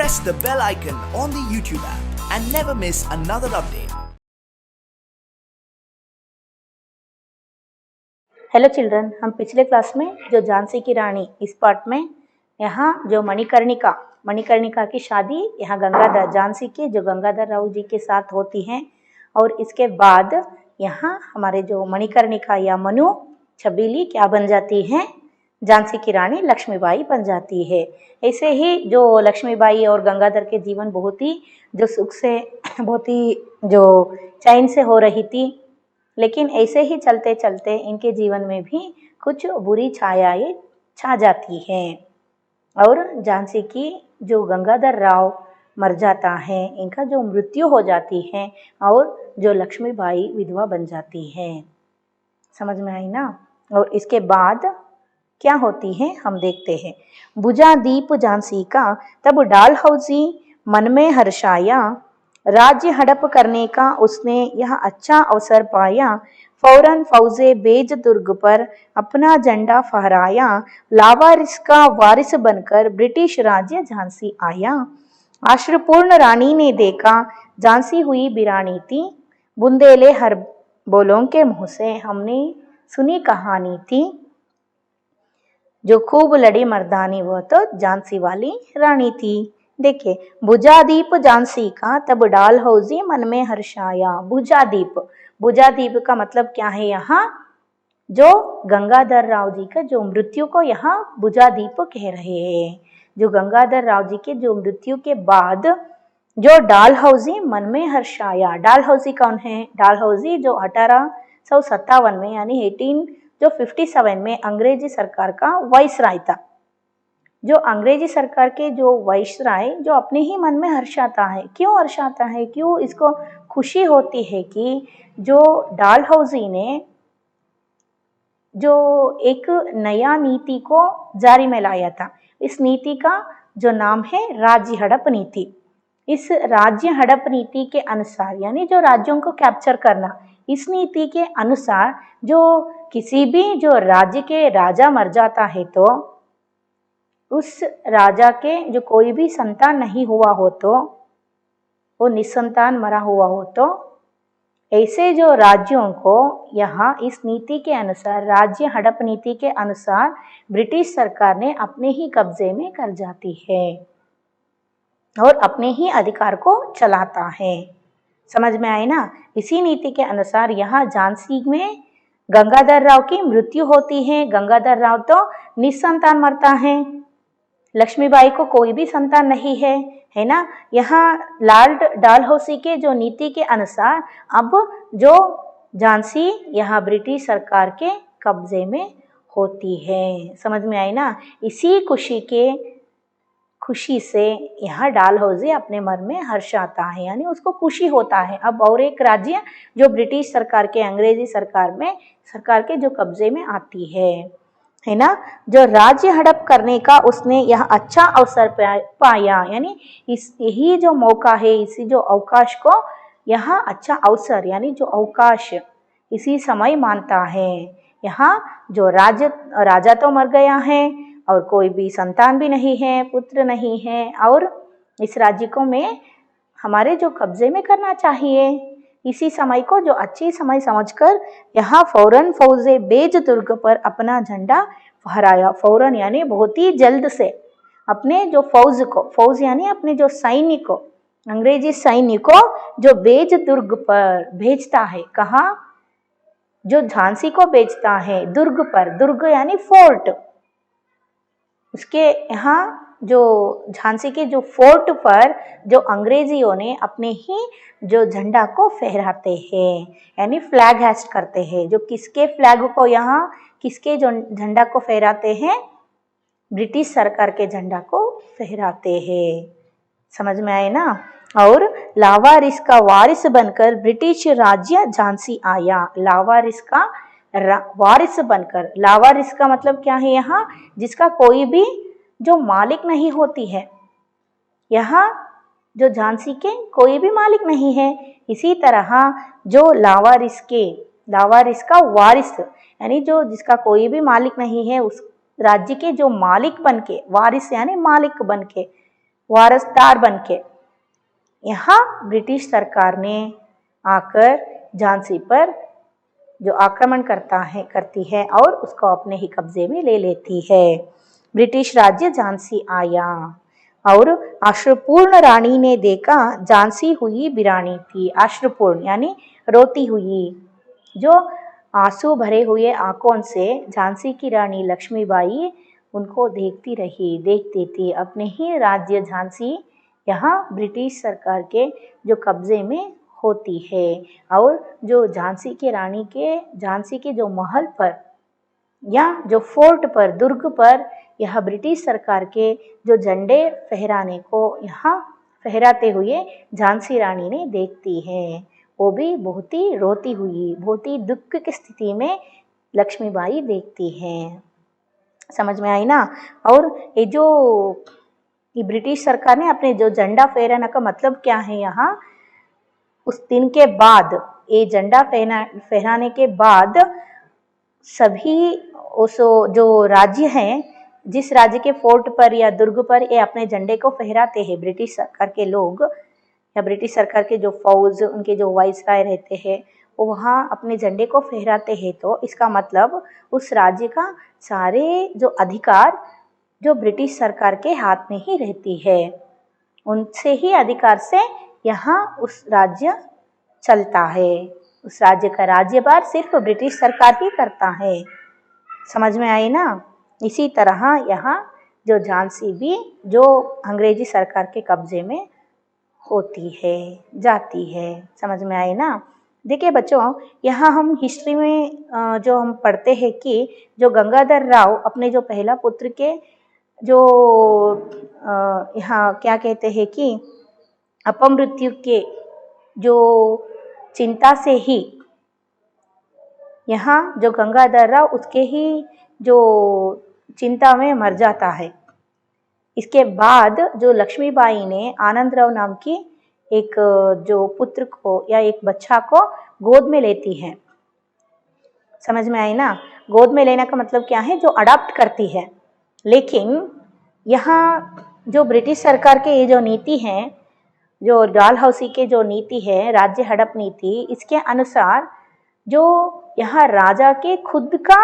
press the bell icon on the YouTube app and never miss another update. Hello children, हम पिछले class में जो झांसी की रानी इस पार्ट में यहाँ जो मणिकर्णिका की शादी यहाँ गंगाधर झांसी के जो गंगाधर राव जी के साथ होती है और इसके बाद यहाँ हमारे जो मणिकर्णिका या मनु छबीली क्या बन जाती है, झांसी की रानी लक्ष्मीबाई बन जाती है। ऐसे ही जो लक्ष्मीबाई और गंगाधर के जीवन बहुत ही जो सुख से बहुत ही जो चैन से हो रही थी, लेकिन ऐसे ही चलते चलते इनके जीवन में भी कुछ बुरी छायाएं छा जाती हैं और झांसी की जो गंगाधर राव मर जाता है, इनका जो मृत्यु हो जाती है और जो लक्ष्मीबाई विधवा बन जाती है। समझ में आई ना। और इसके बाद क्या होती है हम देखते हैं। बुझा दीप झांसी का तब डालहौसी मन में हर्षाया, राज्य हड़प करने का उसने यह अच्छा अवसर पाया। फौरन फौजे बेज दुर्ग पर अपना झंडा फहराया, लावारिस का वारिस बनकर ब्रिटिश राज्य झांसी आया। आश्रपूर्ण रानी ने देखा झांसी हुई बिरानी थी, बुंदेले हर बोलों के मुंह से हमने सुनी कहानी थी। जो खूब लड़ी मर्दानी वो तो झांसी वाली रानी थी। देखिए, बुझादीप झांसी का तब डालहौसी मन में हर्षाया। बुझादीप का मतलब क्या है, यहाँ जो गंगाधर राव जी का जो मृत्यु को यहाँ बुझादीप कह रहे हैं। जो गंगाधर राव जी के जो मृत्यु के बाद जो डालहौसी मन में हर्षाया। डालहौसी कौन है? डालहौसी जो 1857 में यानी 1857 में अंग्रेजी सरकार का वाइसराय था। जो अंग्रेजी सरकार के जो वाइसराय जो अपने ही मन में हर्षाता है। क्यों हर्षाता है? क्यों इसको खुशी होती है कि जो डालहौसी ने जो एक नया नीति को जारी में लाया था। इस नीति का जो नाम है राज्य हड़प नीति। इस राज्य हड़प नीति के अनुसार यानी जो राज्यों को कैप्चर करना, इस नीति के अनुसार जो किसी भी जो राज्य के राजा मर जाता है तो उस राजा के जो कोई भी संतान नहीं हुआ हो तो वो निसंतान मरा हुआ हो तो ऐसे जो राज्यों को यहाँ इस नीति के अनुसार राज्य हड़प नीति के अनुसार ब्रिटिश सरकार ने अपने ही कब्जे में कर जाती है और अपने ही अधिकार को चलाता है। समझ में आए ना। इसी नीति के अनुसार यहाँ झांसी में गंगाधर राव की मृत्यु होती है। गंगाधर राव तो निसंतान मरता है, लक्ष्मीबाई को कोई भी संतान नहीं है ना। यहाँ लॉर्ड डालहौसी के जो नीति के अनुसार अब जो झांसी यहाँ ब्रिटिश सरकार के कब्जे में होती है। समझ में आई ना। इसी खुशी से यहाँ डालहौसी अपने मन में हर्षाता है यानी उसको खुशी होता है अब और एक राज्य जो ब्रिटिश सरकार के अंग्रेजी सरकार के जो कब्जे में आती है ना। जो राज्य हड़प करने का उसने यह अच्छा अवसर पाया यानी यही जो मौका है, इसी जो अवकाश को यहाँ अच्छा अवसर यानी जो अवकाश इसी समय मानता है। यहाँ जो राजा तो मर गया है और कोई भी संतान भी नहीं है, पुत्र नहीं है और इस राज्य को में हमारे जो कब्जे में करना चाहिए। इसी समय को जो अच्छी समय समझकर यहाँ फौरन फौजे बेज दुर्ग पर अपना झंडा फहराया। फौरन यानी बहुत ही जल्द से अपने जो फौज यानी अपने जो सैनिक को, अंग्रेजी सैनिक को जो बेज दुर्ग पर भेजता है। कहाँ? जो झांसी को भेजता है दुर्ग पर। दुर्ग यानी फोर्ट। उसके यहाँ जो झांसी के जो फोर्ट पर जो अंग्रेजियों ने अपने ही जो झंडा को फहराते हैं यानी फ्लैग हाइस्ट करते हैं। जो किसके फ्लैग को यहाँ किसके जो झंडा को फहराते हैं? ब्रिटिश सरकार के झंडा को फहराते हैं। समझ में आए ना। और लावारिस का वारिस बनकर ब्रिटिश राज्य झांसी आया। लावारिस का वारिस बनकर। लावारिस का मतलब क्या है? यहाँ जिसका कोई भी जो मालिक नहीं होती है। यहाँ जो झांसी के कोई भी मालिक नहीं है। इसी तरह जो लावारिस का वारिस यानी जो जिसका कोई भी मालिक नहीं है, उस राज्य के जो मालिक बनके, वारिस यानी मालिक बनके वारसदार बनके। यहाँ ब्रिटिश सरकार ने आकर झांसी पर जो आक्रमण करती है और उसको अपने ही कब्जे में ले लेती है। ब्रिटिश राज्य झांसी आया और अश्रुपूर्ण रानी ने देखा झांसी हुई वीरानी थी। अश्रुपूर्ण यानी रोती हुई, जो आंसू भरे हुए आंखों से झांसी की रानी लक्ष्मीबाई उनको देखती थी। अपने ही राज्य झांसी यहाँ ब्रिटिश सरकार के जो कब्जे में होती है और जो झांसी के जो महल पर या जो फोर्ट पर, दुर्ग पर यह ब्रिटिश सरकार के जो झंडे फहराते हुए झांसी रानी ने देखती है। वो भी बहुत ही रोती हुई, बहुत ही दुख की स्थिति में लक्ष्मीबाई देखती है। समझ में आई ना। और ये ब्रिटिश सरकार ने अपने जो झंडा फहराने का मतलब क्या है, यहाँ उस दिन के बाद, ये झंडा फहराने के बाद सभी उस जो राज्य हैं, जिस राज्य के फोर्ट पर या दुर्ग पर ये अपने झंडे को फहराते हैं, ब्रिटिश सरकार के लोग या ब्रिटिश सरकार के जो फौज, उनके जो वाइसराय रहते हैं, वो वहाँ अपने झंडे को फहराते हैं। तो इसका मतलब उस राज्य का सारे जो अधिकार जो ब्रिटिश सरकार के हाथ में ही रहती है, उनसे ही अधिकार से यहाँ उस राज्य चलता है। उस राज्य का राज्यभार सिर्फ ब्रिटिश सरकार ही करता है। समझ में आई ना। इसी तरह यहाँ जो झांसी भी जो अंग्रेजी सरकार के कब्जे में होती है, जाती है। समझ में आई ना। देखिए बच्चों, यहाँ हम हिस्ट्री में जो हम पढ़ते हैं कि जो गंगाधर राव अपने जो पहला पुत्र के जो यहाँ क्या कहते हैं कि अपमृत्यु के जो चिंता से ही यहाँ जो गंगाधर राव उसके ही जो चिंता में मर जाता है। इसके बाद जो लक्ष्मीबाई ने आनंदराव नाम की एक जो पुत्र को या एक बच्चा को गोद में लेती है। समझ में आई ना। गोद में लेने का मतलब क्या है, जो अडॉप्ट करती है। लेकिन यहाँ जो ब्रिटिश सरकार के ये जो नीति है, जो डालहौसी के जो नीति है, राज्य हड़प नीति, इसके अनुसार जो यहाँ राजा के खुद का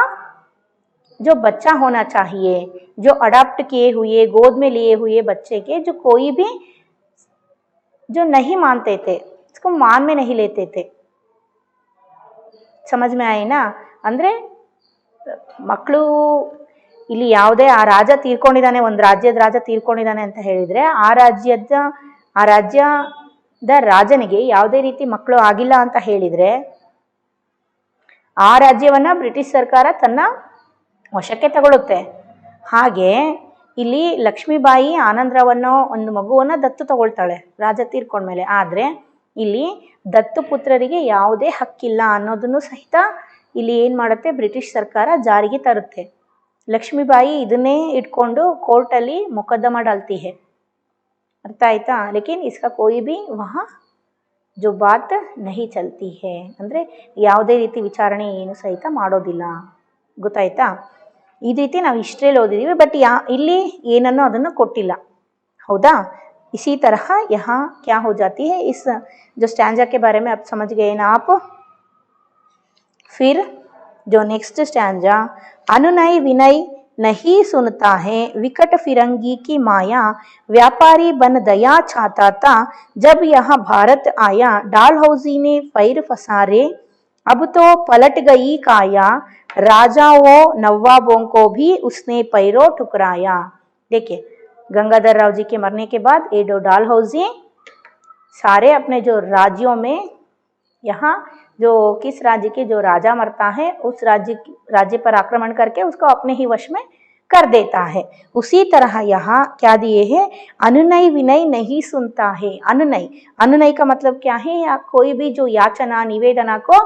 जो बच्चा होना चाहिए, जो अडॉप्ट किए हुए, गोद में लिए हुए बच्चे के जो कोई भी जो नहीं मानते थे, इसको मान में नहीं लेते थे। समझ में आई ना। ಅಂದ್ರೆ ಮಕ್ಕಳು ಇಲ್ಲಿ ಯಾವುದೇ ಆ ರಾಜ ತೀರ್ಕೊಂಡಿದ್ದಾನೆ, ಒಂದು ರಾಜ್ಯದ ರಾಜ ತೀರ್ಕೊಂಡಿದ್ದಾನೆ ಅಂತ ಹೇಳಿದ್ರೆ ಆ ರಾಜ್ಯದ ರಾಜನಿಗೆ ಯಾವುದೇ ರೀತಿ ಮಕ್ಕಳು ಆಗಿಲ್ಲ ಅಂತ ಹೇಳಿದ್ರೆ ಆ ರಾಜ್ಯವನ್ನ ಬ್ರಿಟಿಷ್ ಸರ್ಕಾರ ತನ್ನ ವಶಕ್ಕೆ ತಗೊಳುತ್ತೆ. ಹಾಗೆ ಇಲ್ಲಿ ಲಕ್ಷ್ಮೀಬಾಯಿ ಆನಂದರಾವನ್ನೋ ಒಂದು ಮಗುವನ್ನ ದತ್ತು ತಗೊಳ್ತಾಳೆ ರಾಜ ತೀರ್ಕೊಂಡ್ಮೇಲೆ. ಆದರೆ ಇಲ್ಲಿ ದತ್ತು ಪುತ್ರರಿಗೆ ಯಾವುದೇ ಹಕ್ಕಿಲ್ಲ ಅನ್ನೋದನ್ನು ಸಹಿತ ಇಲ್ಲಿ ಏನು ಮಾಡುತ್ತೆ, ಬ್ರಿಟಿಷ್ ಸರ್ಕಾರ ಜಾರಿಗೆ ತರುತ್ತೆ. ಲಕ್ಷ್ಮೀಬಾಯಿ ಇದನ್ನೇ ಇಟ್ಕೊಂಡು ಕೋರ್ಟಲ್ಲಿ ಮೊಕದ್ದಮ डालती है. अर्थ आयता. लेकिन इसका कोई भी वहाँ जो बात नहीं चलती है, ಅಂದರೆ ಯಾವುದೇ ರೀತಿ ವಿಚಾರಣೆ ಏನು ಸಹಿತ ಮಾಡೋದಿಲ್ಲ. ಗೊತ್ತಾಯ್ತಾ. ಈ ರೀತಿ ನಾವು ಹಿಸ್ಟ್ರಿಯಲ್ಲಿ ಓದಿದ್ದೀವಿ, ಬಟ್ ಇಲ್ಲಿ ಏನನ್ನೋ ಅದನ್ನು ಕೊಟ್ಟಿಲ್ಲ. ಹೌದಾ. इसी तरह यहाँ क्या हो जाती है, इस जो स्टैंजा के बारे में आप समझ गए ना आप. फिर जो नेक्स्ट स्टैंजा, अनुनय विनय नहीं सुनता है, विकट फिरंगी की माया, व्यापारी बन दया चाहता था, जब यहाँ भारत आया, डालहौसी ने पैर फसारे, अब तो पलट गई काया, राजाओं नवाबों को भी उसने पैरों ठुकराया. देखिए, गंगाधर राव जी के मरने के बाद ये जो डालहौसी सारे अपने जो राज्यों में, यहाँ जो किस राज्य के जो राजा मरता है उस राज्य पर आक्रमण करके उसको अपने ही वश में कर देता है. उसी तरह यहाँ क्या दिए हैं, अनुनय विनय नहीं सुनता है. अनुनय का मतलब क्या है, या कोई भी जो याचना निवेदना को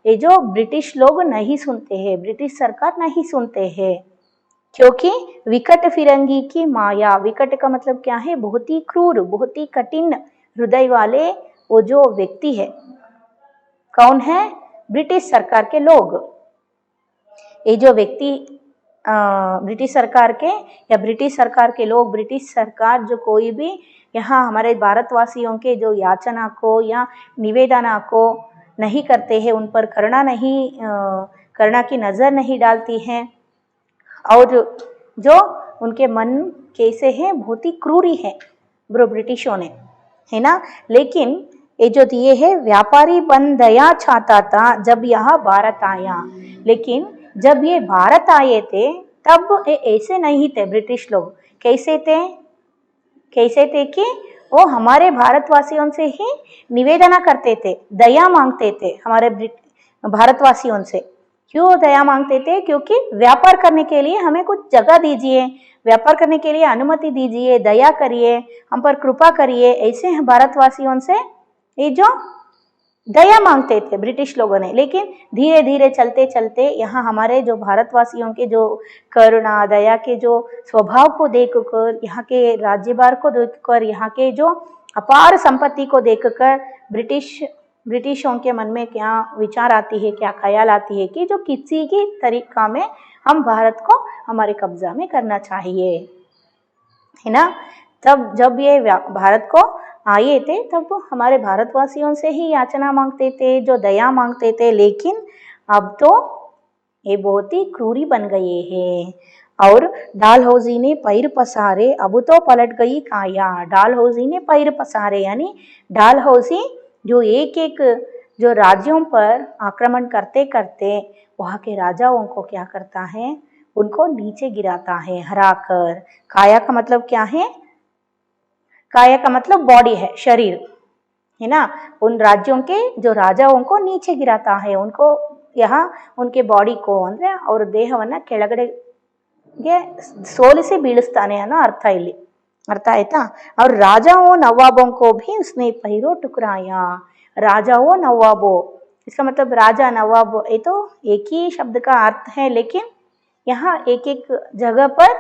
ये जो ब्रिटिश लोग नहीं सुनते हैं, ब्रिटिश सरकार नहीं सुनते हैं. क्योंकि विकट फिरंगी की माया, विकट का मतलब क्या है, बहुत ही क्रूर, बहुत ही कठिन हृदय वाले वो जो व्यक्ति है, कौन है, ब्रिटिश सरकार के लोग. ये जो व्यक्ति ब्रिटिश सरकार के या ब्रिटिश सरकार के लोग, ब्रिटिश सरकार जो कोई भी यहाँ हमारे भारतवासियों के जो याचना को या निवेदना को नहीं करते हैं, उन पर करुणा की नज़र नहीं डालती हैं, और जो उनके मन कैसे हैं, बहुत ही क्रूरी है ब्रिटिशों ने, है ना। लेकिन ये जो दिए है, व्यापारी बन दया चाहता था जब यहाँ भारत आया, लेकिन जब ये भारत आए थे तब ये ऐसे नहीं थे। ब्रिटिश लोग कैसे थे कि वो हमारे भारतवासियों से ही निवेदना करते थे, दया मांगते थे हमारे भारतवासियों से। क्यों दया मांगते थे? क्योंकि व्यापार करने के लिए हमें कुछ जगह दीजिए, व्यापार करने के लिए अनुमति दीजिए, दया करिए, हम पर कृपा करिए, ऐसे भारतवासियों से ये जो दया मांगते थे ब्रिटिश लोगों ने। लेकिन धीरे धीरे चलते चलते यहाँ हमारे जो भारतवासियों के जो करुणा दया के जो स्वभाव को देखकर, यहाँ के राज्यभार को देखकर, यहाँ के जो अपार संपत्ति को देखकर ब्रिटिशों के मन में क्या विचार आती है, क्या ख्याल आती है कि जो किसी की तरीका में हम भारत को हमारे कब्जा में करना चाहिए, है ना। तब जब ये भारत को आए थे तब हमारे भारतवासियों से ही याचना मांगते थे, जो दया मांगते थे। लेकिन अब तो ये बहुत ही क्रूरी बन गए हैं। और डालहौजी ने पैर पसारे, अब तो पलट गई काया। डालहौजी ने पैर पसारे यानी डालहौजी जो एक एक जो राज्यों पर आक्रमण करते करते वहाँ के राजाओं को क्या करता है, उनको नीचे गिराता है हराकर। काया का मतलब क्या है? काया का मतलब बॉडी है, शरीर, है ना। उन राज्यों के जो राजाओं को नीचे गिराता है, उनको यहाँ उनके बॉडी को ಅಂದ್ರೆ ಅವ್ರ ದೇಹವನ್ನ ಕೆಳಗಡೆಗೆ ಸೋಲಿಸಿ ಬೀಳಿಸ್ತಾನೆ ಅನ್ನೋ ಅರ್ಥ ಆಯ್ತಾ। और राजाओं नवाबों को भी उसने पैरों टुकराया। राजाओं नवाबों, इसका मतलब राजा नवाब, ये तो एक ही शब्द का अर्थ है, लेकिन यहाँ एक एक जगह पर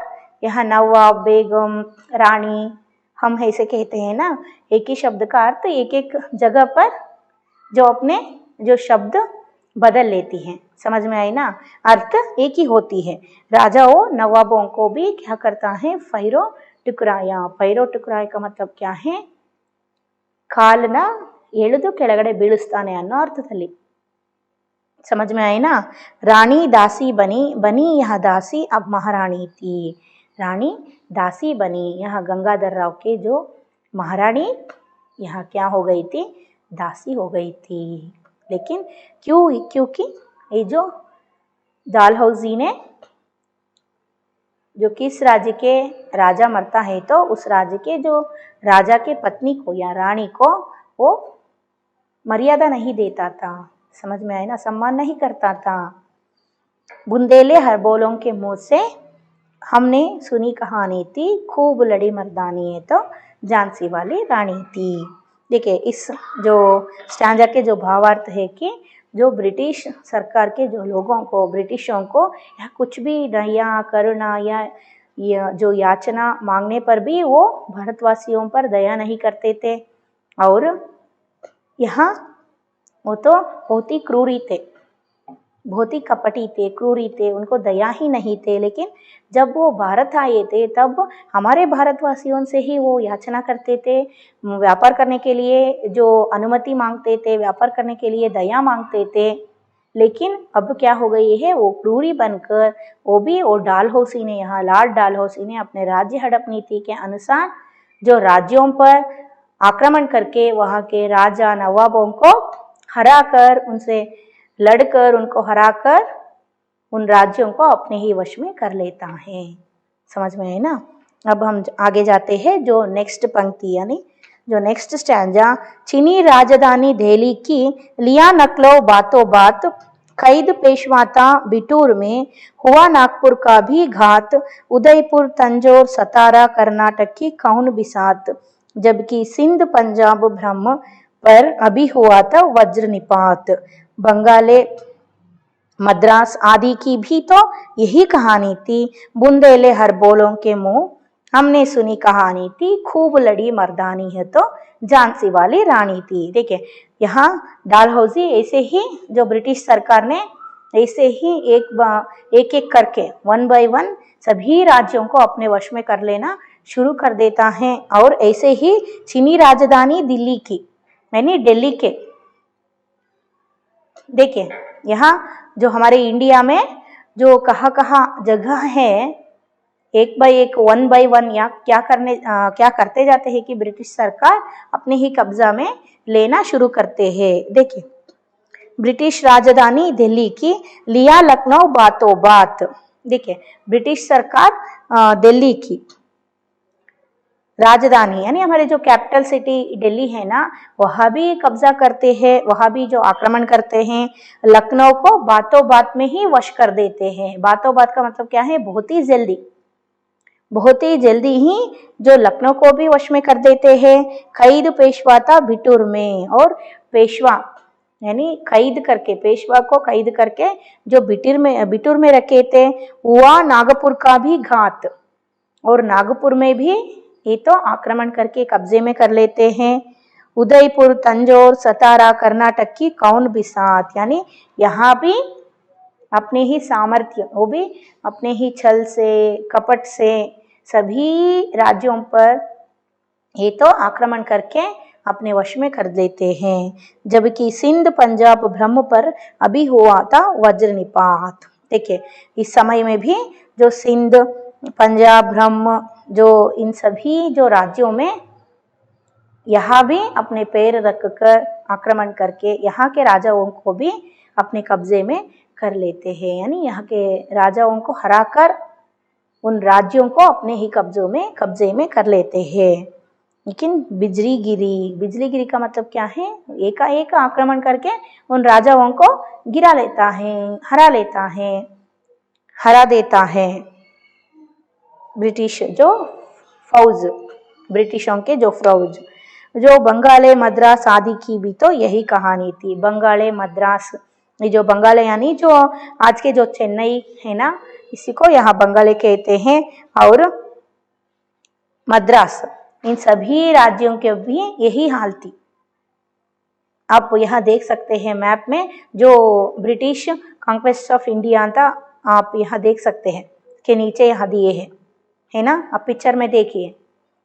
यहाँ नवाब, बेगम, रानी हम ऐसे कहते हैं ना, एक ही शब्द का अर्थ एक एक जगह पर जो अपने जो शब्द बदल लेती हैं। समझ में आई ना, अर्थ एक ही होती है। राजाओं नवाबों को भी क्या करता है, पैरों टुकराया। पैरों टुकराया का मतलब क्या है? ಕಾಲನ ಎಳೆದು ಕೆಳಗಡೆ ಬೀಳಿಸ್ತಾನೆ ಅನ್ನೋ ಅರ್ಥದಲ್ಲಿ। समझ में आई ना। रानी दासी बनी यहाँ दासी अब महारानी थी। रानी दासी बनी, यहाँ गंगाधर राव के जो महारानी यहाँ क्या हो गई थी, दासी हो गई थी। लेकिन क्योंकि ये जो डालहौजी ने जो किस राज्य के राजा मरता है तो उस राज्य के जो राजा के पत्नी को या रानी को वो मर्यादा नहीं देता था। समझ में आए ना, सम्मान नहीं करता था। बुंदेले हरबोलों के मुंह से हमने सुनी कहानी थी, खूब लड़ी मर्दानी है तो झांसी वाली रानी थी। देखिए इस जो स्टैंजा के जो भावार्थ है कि जो ब्रिटिश सरकार के जो लोगों को, ब्रिटिशों को या कुछ भी दया करुणा या जो याचना मांगने पर भी वो भारतवासियों पर दया नहीं करते थे। और यहाँ वो तो बहुत ही क्रूरी थे, बहुत ही कपटी थे, क्रूरी थे, उनको दया ही नहीं थे। लेकिन जब वो भारत आए थे तब हमारे भारतवासियों से ही वो याचना करते थे, व्यापार करने के लिए जो अनुमति मांगते थे, व्यापार करने के लिए दया मांगते थे। लेकिन अब क्या हो गई है, वो क्रूरी बनकर वो डालहौसी ने, यहाँ लॉर्ड डालहौसी ने अपने राज्य हड़प नीति के अनुसार जो राज्यों पर आक्रमण करके वहाँ के राजा नवाबों को हराकर, उनसे लड़कर, उनको हराकर उन राज्यों को अपने ही वश में कर लेता है। समझ में है ना। अब हम आगे जाते हैं जो नेक्स्ट पंक्ति यानी जो नेक्स्ट स्टैंजा। चीनी राजधानी दिल्ली की लिया नकलो बातों बात, कैद पेशवाता बिटूर में हुआ नागपुर का भी घात, उदयपुर तंजौर सतारा कर्नाटक की कौन बिसात, जबकि सिंध पंजाब ब्रह्म पर अभी हुआ था वज्र निपात। बंगाले मद्रास आदि की भी तो यही कहानी थी। बुंदेले हर बोलों के मुंह हमने सुनी कहानी थी, खूब लड़ी मर्दानी है तो झांसी वाली रानी थी। देखिए यहाँ डालहौजी ऐसे ही जो ब्रिटिश सरकार ने ऐसे ही एक एक करके 1 by 1 सभी राज्यों को अपने वश में कर लेना शुरू कर देता है। और ऐसे ही चीनी राजधानी दिल्ली की यानी दिल्ली के देखिए यहाँ जो हमारे इंडिया में जो कहाँ जगह है एक बाय एक 1 by 1 या क्या करते जाते हैं कि ब्रिटिश सरकार अपने ही कब्जा में लेना शुरू करते हैं। देखिए ब्रिटिश राजधानी दिल्ली की लिया लखनऊ बातों बात। देखिए ब्रिटिश सरकार दिल्ली की राजधानी यानी हमारे जो कैपिटल सिटी दिल्ली है ना, वहाँ भी कब्जा करते हैं, वहाँ भी जो आक्रमण करते हैं। लखनऊ को बातों बात में ही वश कर देते हैं। बातों बात का मतलब क्या है, बहुत ही जल्दी ही जो लखनऊ को भी वश में कर देते हैं। कैद पेशवा था बिटूर में, और पेशवा यानी पेशवा को कैद करके जो बिटूर में रखे थे, हुआ नागपुर का भी घात, और नागपुर में भी ये तो आक्रमण करके कब्जे में कर लेते हैं। उदयपुर, तंजौर, सतारा, कर्नाटक की कौन बिसात, यानी यहाँ भी अपने ही सामर्थ्य, वो भी अपने ही छल से कपट से सभी राज्यों पर ये तो आक्रमण करके अपने वश में कर लेते हैं। जबकि सिंध, पंजाब, ब्रह्म पर अभी हुआ था वज्रनिपात। देखिए इस समय में भी जो सिंध, पंजाब, ब्रह्म, जो इन सभी जो राज्यों में यहाँ भी अपने पैर रखकर आक्रमण करके यहाँ के राजाओं को भी अपने कब्जे में कर लेते हैं। यानी यहाँ के राजाओं को हराकर उन राज्यों को अपने ही कब्जे में कर लेते हैं। लेकिन बिजली गिरी का मतलब क्या है, एकाएक आक्रमण करके उन राजाओं को गिरा लेता है, हरा देता है। ब्रिटिशों के जो फौज, जो बंगाले मद्रास आदि की भी तो यही कहानी थी। बंगाले मद्रास, ये जो बंगाले यानी जो आज के जो चेन्नई है ना, इसी को यहाँ बंगाले कहते हैं, और मद्रास, इन सभी राज्यों के भी यही हाल थी। आप यहाँ देख सकते हैं मैप में जो ब्रिटिश कॉन्क्वेस्ट ऑफ इंडिया था, आप यहाँ देख सकते हैं कि नीचे यहाँ दिए हैं, है ना, आप पिक्चर में देखिए।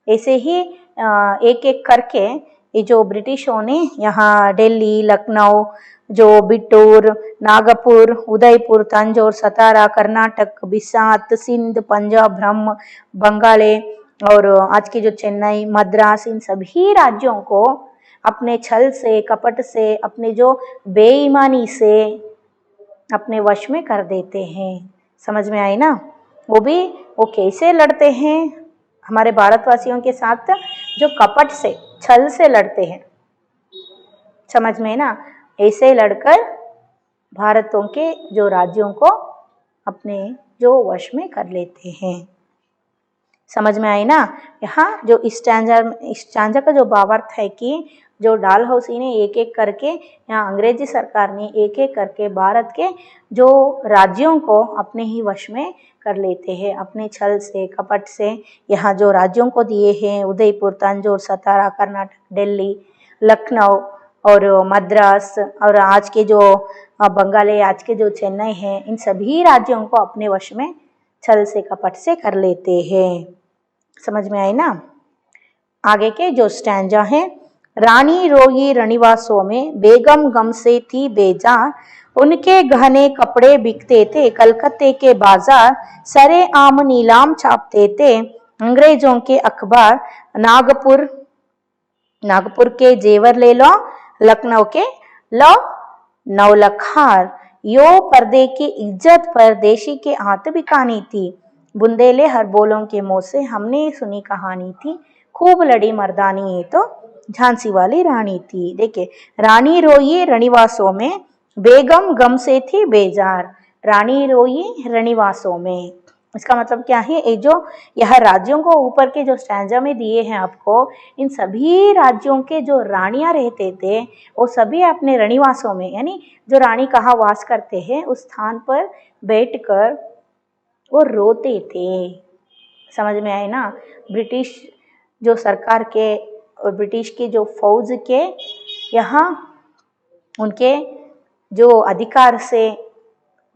ऐसे ही एक एक करके ये जो ब्रिटिशों ने यहाँ दिल्ली, लखनऊ, जो बिटूर, नागपुर, उदयपुर, तंजौर, सतारा, कर्नाटक, बिसात, सिंध, पंजाब, ब्रह्म, बंगाले और आज की जो चेन्नई, मद्रास, इन सभी राज्यों को अपने छल से कपट से, अपने जो बेईमानी से अपने वश में कर देते हैं। समझ में आई ना? वो कैसे लड़ते हैं हमारे भारतवासियों के साथ, जो कपट से छल से लड़ते हैं। समझ में ना? ऐसे लड़कर भारतों के जो राज्यों को अपने जो वश में कर लेते हैं। समझ में आई ना? यहाँ जो इस स्टैंजा का जो भावार्थ है कि जो डालहौसी ने एक एक करके, यहाँ अंग्रेजी सरकार ने एक एक करके भारत के जो राज्यों को अपने ही वश में कर लेते हैं, अपने छल से कपट से। यहाँ जो राज्यों को दिए हैं, उदयपुर, तंजौर, सतारा, कर्नाटक, दिल्ली, लखनऊ और मद्रास, और आज के जो बंगाले, आज के जो चेन्नई है, इन सभी राज्यों को अपने वश में छल से कपट से कर लेते हैं। समझ में आई ना? आगे के जो स्टैंजा है, रानी रोई रनिवासों में बेगम गम से थी बेजार, उनके गहने कपड़े बिकते थे कलकत्ते के बाजार, सरे आम नीलाम छापते थे अंग्रेजों के अखबार, नागपुर के जेवर ले लो, लखनऊ के लो नौलखार, यो पर्दे की इज्जत परदेशी के हाथ बिकानी थी, बुंदेले हर बोलों के मुंह से हमने सुनी कहानी थी, खूब लड़ी मर्दानी ये तो झांसी वाली रानी थी। देखिए, रानी रोई रनिवासों में, बेगम गम से थी बेजार। रानी रोई रनिवासों में, इसका मतलब क्या है? ये जो यह राज्यों को ऊपर के जो स्टैंजा में दिए हैं आपको, इन सभी राज्यों के जो रानियां रहते थे, वो सभी अपने रनिवासों में, यानी जो रानी कहाँ वास करते हैं, उस स्थान पर बैठकर वो रोते थे। समझ में आए ना? ब्रिटिश जो सरकार के और ब्रिटिश की जो फौज के यहाँ उनके जो अधिकार से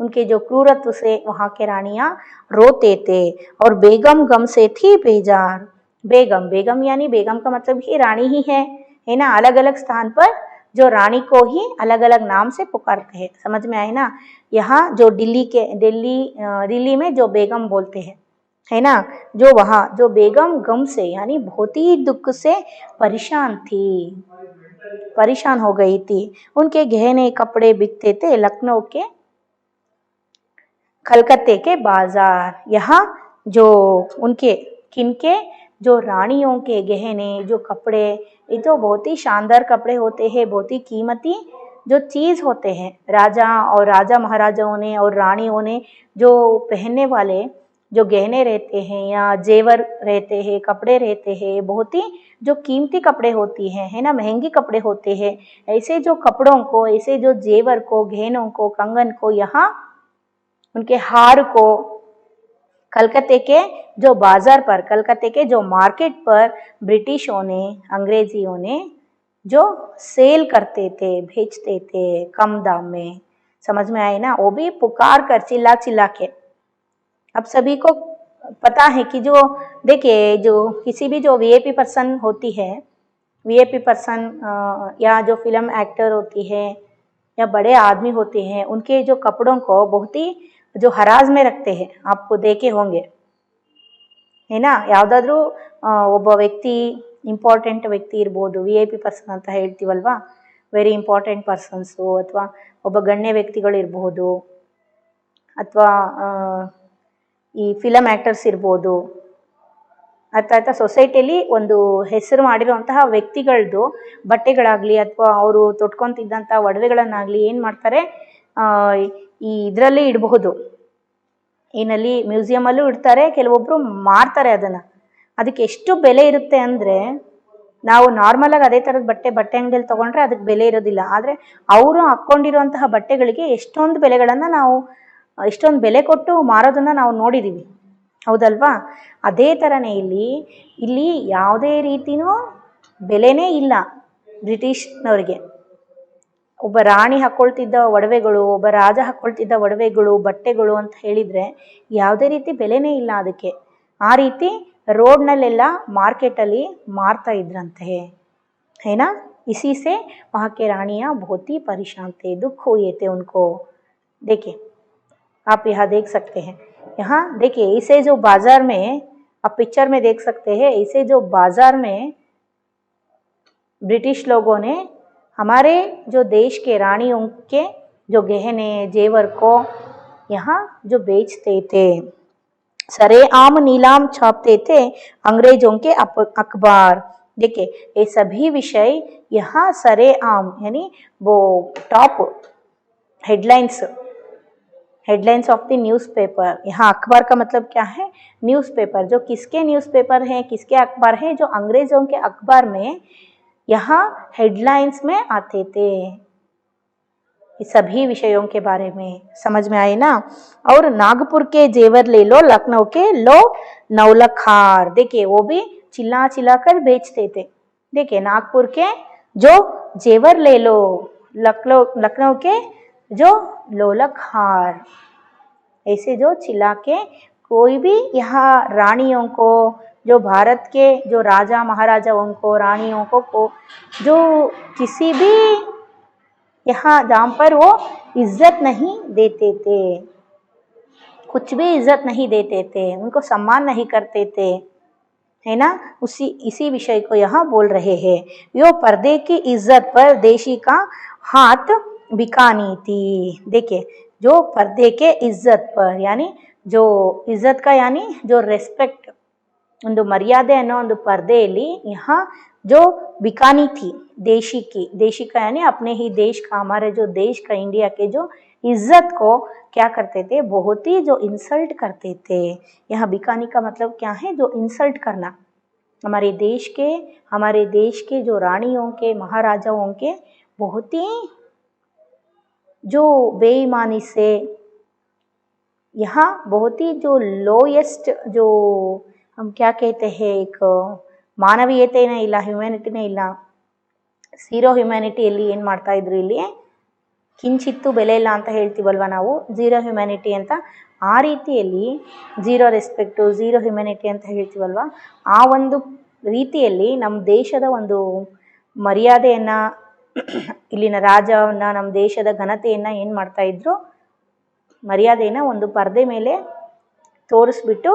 उनके जो क्रूरत्व से वहाँ के रानियाँ रोते थे और बेगम गम से थी बेजार। बेगम, बेगम यानी बेगम का मतलब ही रानी ही है ना। अलग अलग स्थान पर जो रानी को ही अलग अलग नाम से पुकारते हैं, समझ में आए ना। यहाँ जो दिल्ली में जो बेगम बोलते हैं, है ना, जो वहाँ जो बेगम गम से यानी बहुत ही दुख से परेशान थी, परेशान हो गई थी। उनके गहने कपड़े बिकते थे लखनऊ के कलकत्ते के बाजार। यहाँ जो उनके किनके जो रानियों के गहने जो कपड़े, ये तो बहुत ही शानदार कपड़े होते हैं, बहुत ही कीमती जो चीज़ होते हैं। राजा और राजा महाराजाओं ने और रानियों ने जो पहनने वाले जो गहने रहते हैं या जेवर रहते हैं, कपड़े रहते हैं, बहुत ही जो कीमती कपड़े होती हैं, है ना, महंगी कपड़े होते हैं। ऐसे जो कपड़ों को, ऐसे जो जेवर को, गहनों को, कंगन को, यहाँ उनके हार को कलकत्ते के जो बाजार पर, कलकत्ते के जो मार्केट पर ब्रिटिशों ने, अंग्रेजियों ने जो सेल करते थे, बेचते थे कम दाम में, समझ में आए ना। वो भी पुकार कर चिल्ला चिल्ला के। अब सभी को पता है कि जो देखिए जो किसी भी जो वीआईपी पर्सन होती है, वीआईपी पर्सन या जो फिल्म एक्टर होती है या बड़े आदमी होते हैं, उनके जो कपड़ों को बहुत ही जो हराज में रखते हैं, आपको देखे होंगे, है ना। ಯಾವುದಾದ್ರೂ ಒಬ್ಬ ವ್ಯಕ್ತಿ, ಇಂಪಾರ್ಟೆಂಟ್ ವ್ಯಕ್ತಿ ಇರ್ಬೋದು, VIP ಪರ್ಸನ್ ಅಂತ ಹೇಳ್ತೀವಲ್ವಾ, ವೆರಿ ಇಂಪಾರ್ಟೆಂಟ್ ಪರ್ಸನ್ಸು, ಅಥವಾ ಒಬ್ಬ ಗಣ್ಯ ವ್ಯಕ್ತಿಗಳಿರ್ಬೋದು, ಅಥವಾ ಈ ಫಿಲಮ್ ಆ್ಯಕ್ಟರ್ಸ್ ಇರ್ಬೋದು, ಅರ್ಥ ಸೊಸೈಟಿಯಲ್ಲಿ ಒಂದು ಹೆಸರು ಮಾಡಿರುವಂತಹ ವ್ಯಕ್ತಿಗಳದ್ದು ಬಟ್ಟೆಗಳಾಗಲಿ ಅಥವಾ ಅವರು ತೊಟ್ಕೊತಿದ್ದಂಥ ಒಡವೆಗಳನ್ನಾಗಲಿ ಏನು ಮಾಡ್ತಾರೆ, ಈ ಇದರಲ್ಲಿ ಇಡಬಹುದು, ಏನಲ್ಲಿ ಮ್ಯೂಸಿಯಮಲ್ಲೂ ಇಡ್ತಾರೆ, ಕೆಲವೊಬ್ಬರು ಮಾರ್ತಾರೆ ಅದನ್ನು. ಅದಕ್ಕೆ ಎಷ್ಟು ಬೆಲೆ ಇರುತ್ತೆ ಅಂದರೆ, ನಾವು ನಾರ್ಮಲಾಗಿ ಅದೇ ಥರದ ಬಟ್ಟೆ ಅಂಗಡಿಯಲ್ಲಿ ತೊಗೊಂಡ್ರೆ ಅದಕ್ಕೆ ಬೆಲೆ ಇರೋದಿಲ್ಲ. ಆದರೆ ಅವರು ಹಾಕ್ಕೊಂಡಿರುವಂತಹ ಬಟ್ಟೆಗಳಿಗೆ ಎಷ್ಟೊಂದು ಬೆಲೆಗಳನ್ನು ನಾವು ಇಷ್ಟೊಂದು ಬೆಲೆ ಕೊಟ್ಟು ಮಾರೋದನ್ನು ನಾವು ನೋಡಿದ್ದೀವಿ, ಹೌದಲ್ವಾ. ಅದೇ ಥರನೇ ಇಲ್ಲಿ ಯಾವುದೇ ರೀತಿಯೂ ಬೆಲೆನೇ ಇಲ್ಲ ಬ್ರಿಟಿಷ್ನವರಿಗೆ. ಒಬ್ಬ ರಾಣಿ ಹಾಕ್ಕೊಳ್ತಿದ್ದ ಒಡವೆಗಳು, ಒಬ್ಬ ರಾಜ ಹಾಕ್ಕೊಳ್ತಿದ್ದ ಒಡವೆಗಳು, ಬಟ್ಟೆಗಳು ಅಂತ ಹೇಳಿದರೆ ಯಾವುದೇ ರೀತಿ ಬೆಲೆನೇ ಇಲ್ಲ ಅದಕ್ಕೆ. ಆ ರೀತಿ ರೋಡ್ನಲ್ಲೆಲ್ಲ ಮಾರ್ಕೆಟಲ್ಲಿ ಮಾರ್ತಾ ಇದ್ರಂತೆ, है ना। इसी से वहाँ के रानियाँ बहुत ही परेशान थे, दुख हुए थे उनको। देखिए आप यहाँ देख सकते हैं, यहाँ देखिए इसे जो बाजार में आप पिक्चर में देख सकते हैं, इसे जो बाजार में ब्रिटिश लोगों ने हमारे जो देश के रानियों के जो गहने जेवर को यहाँ जो बेचते थे, सरेआम नीलाम छापते थे अंग्रेजों के अखबार। देखिए ये सभी विषय यहाँ सरेआम यानी वो top headlines of the newspaper. यहाँ अखबार का मतलब क्या है, न्यूज़पेपर। जो किसके न्यूज़पेपर हैं, किसके अखबार हैं, जो अंग्रेजों के अखबार में यहाँ हेडलाइंस में आते थे, सभी विषयों के बारे में, समझ में आए ना। और नागपुर के जेवर ले लो, लखनऊ के लो नौलख हार। देखिए वो भी चिल्ला चिल्ला कर बेचते थे। देखिए नागपुर के जो जेवर ले लो, लखनऊ के जो नौलख हार, ऐसे जो चिल्ला के कोई भी यहाँ रानियों को, जो भारत के जो राजा महाराजाओं को, रानियों को जो किसी भी यहाँ जहाँ पर वो इज्जत नहीं देते थे, कुछ भी इज्जत नहीं देते थे, उनको सम्मान नहीं करते थे, है ना। इसी विषय को यहाँ बोल रहे हैं। यो पर्दे की इज्जत पर देशी का हाथ बिकानी थी। देखिए जो पर्दे के इज्जत पर, यानी जो इज्जत का यानी जो ರೆಸ್ಪೆಕ್ಟ್, ಒಂದು ಮರ್ಯಾದೆ ಅನ್ನೋ ಒಂದು ಪರ್ದೆಯಲ್ಲಿ यहाँ जो बिकानी थी देशी का यानी अपने ही देश का, हमारे जो देश का, इंडिया के जो इज्जत को क्या करते थे, बहुत ही जो इंसल्ट करते थे। यहाँ बिकानी का मतलब क्या है, जो इंसल्ट करना। हमारे देश के जो रानियों के, महाराजाओं के बहुत ही जो बेईमानी से, यहाँ बहुत ही जो लोएस्ट, जो हम क्या कहते हैं, एक ಮಾನವೀಯತೆನೇ ಇಲ್ಲ, ಹ್ಯುಮ್ಯಾನಿಟಿನೇ ಇಲ್ಲ, ಝೀರೋ ಹ್ಯುಮ್ಯಾನಿಟಿಯಲ್ಲಿ ಏನು ಮಾಡ್ತಾ ಇದ್ರು, ಇಲ್ಲಿ ಕಿಂಚಿತ್ತು ಬೆಲೆ ಇಲ್ಲ ಅಂತ ಹೇಳ್ತೀವಲ್ವ ನಾವು, ಝೀರೋ ಹ್ಯುಮ್ಯಾನಿಟಿ ಅಂತ. ಆ ರೀತಿಯಲ್ಲಿ ಝೀರೋ ರೆಸ್ಪೆಕ್ಟು, ಝೀರೋ ಹ್ಯುಮ್ಯಾನಿಟಿ ಅಂತ ಹೇಳ್ತೀವಲ್ವ, ಆ ಒಂದು ರೀತಿಯಲ್ಲಿ ನಮ್ಮ ದೇಶದ ಒಂದು ಮರ್ಯಾದೆಯನ್ನು, ಇಲ್ಲಿನ ರಾಜವನ್ನು, ನಮ್ಮ ದೇಶದ ಘನತೆಯನ್ನು ಏನು ಮಾಡ್ತಾಯಿದ್ರು, ಮರ್ಯಾದೆಯನ್ನು ಒಂದು ಪರದೆ ಮೇಲೆ ತೋರಿಸ್ಬಿಟ್ಟು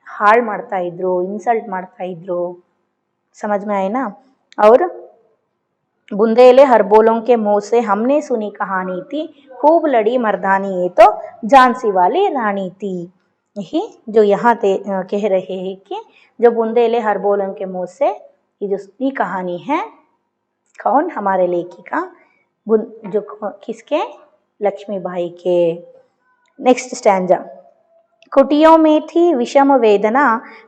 ಹಾಳು ಮಾಡ್ತಾಯಿದ್ರು, ಇನ್ಸಲ್ಟ್ ಮಾಡ್ತಾಯಿದ್ರು. समझ में आए ना. और बुंदेले हर बोलों के मुँह से हमने सुनी कहानी थी, खूब लड़ी मर्दानी ये तो झांसी वाली रानी थी. यही जो यहाँ कह रहे हैं कि जो बुंदेले हर बोलों के मुँह से, ये जो सुनी कहानी है, कौन? हमारे लेखिका जो किसके? लक्ष्मीबाई के. Next stanza. कुटियों में थी विषम वेदना,